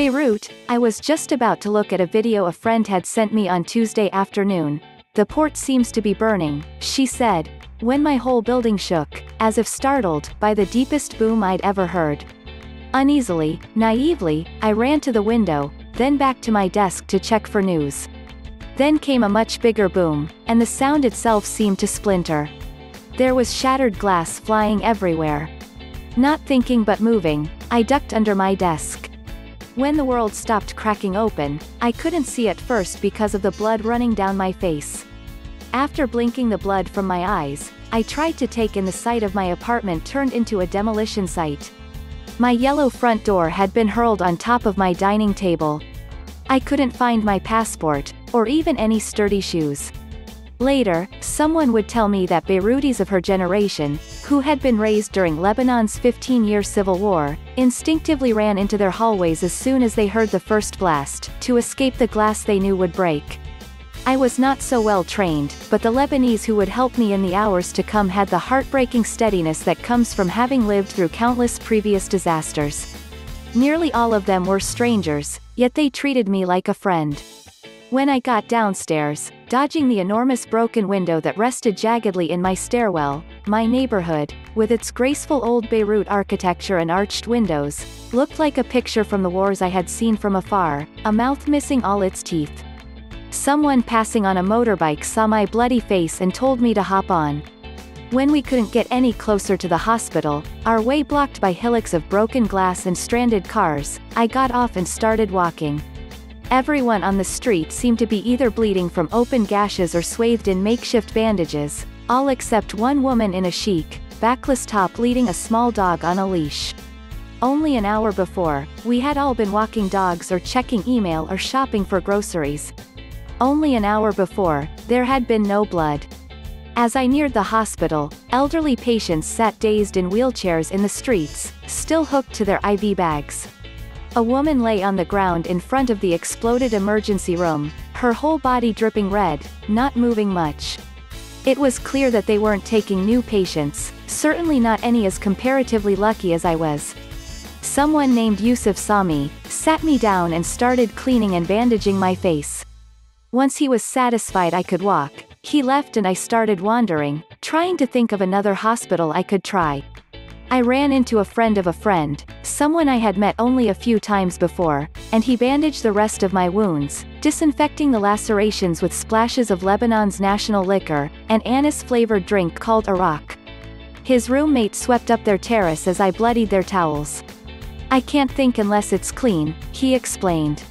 Beirut, I was just about to look at a video a friend had sent me on Tuesday afternoon. The port seems to be burning, she said, when my whole building shook, as if startled by the deepest boom I'd ever heard. Uneasily, naively, I ran to the window, then back to my desk to check for news. Then came a much bigger boom, and the sound itself seemed to splinter. There was shattered glass flying everywhere. Not thinking but moving, I ducked under my desk. When the world stopped cracking open, I couldn't see at first because of the blood running down my face. After blinking the blood from my eyes, I tried to take in the sight of my apartment turned into a demolition site. My yellow front door had been hurled on top of my dining table. I couldn't find my passport, or even any sturdy shoes. Later, someone would tell me that Beirutis of her generation, who had been raised during Lebanon's 15-year civil war, instinctively ran into their hallways as soon as they heard the first blast, to escape the glass they knew would break. I was not so well trained, but the Lebanese who would help me in the hours to come had the heartbreaking steadiness that comes from having lived through countless previous disasters. Nearly all of them were strangers, yet they treated me like a friend. When I got downstairs, dodging the enormous broken window that rested jaggedly in my stairwell, my neighborhood, with its graceful old-Beirut architecture and arched windows, looked like a picture from the wars I had seen from afar, a mouth missing all its teeth. Someone passing on a motorbike saw my bloody face and told me to hop on. When we couldn't get any closer to the hospital, our way blocked by hillocks of broken glass and stranded cars, I got off and started walking. Everyone on the street seemed to be either bleeding from open gashes or swathed in makeshift bandages, all except one woman in a chic, backless top leading a small dog on a leash. Only an hour before, we had all been walking dogs or checking email or shopping for groceries. Only an hour before, there had been no blood. As I neared the hospital, elderly patients sat dazed in wheelchairs in the streets, still hooked to their IV bags. A woman lay on the ground in front of the exploded emergency room, her whole body dripping red, not moving much. It was clear that they weren't taking new patients, certainly not any as comparatively lucky as I was. Someone named Youssef saw me, sat me down and started cleaning and bandaging my face. Once he was satisfied I could walk, he left and I started wandering, trying to think of another hospital I could try. I ran into a friend of a friend, someone I had met only a few times before, and he bandaged the rest of my wounds, disinfecting the lacerations with splashes of Lebanon's national liquor, an anise-flavored drink called Arak. His roommate swept up their terrace as I bloodied their towels. "I can't think unless it's clean," he explained.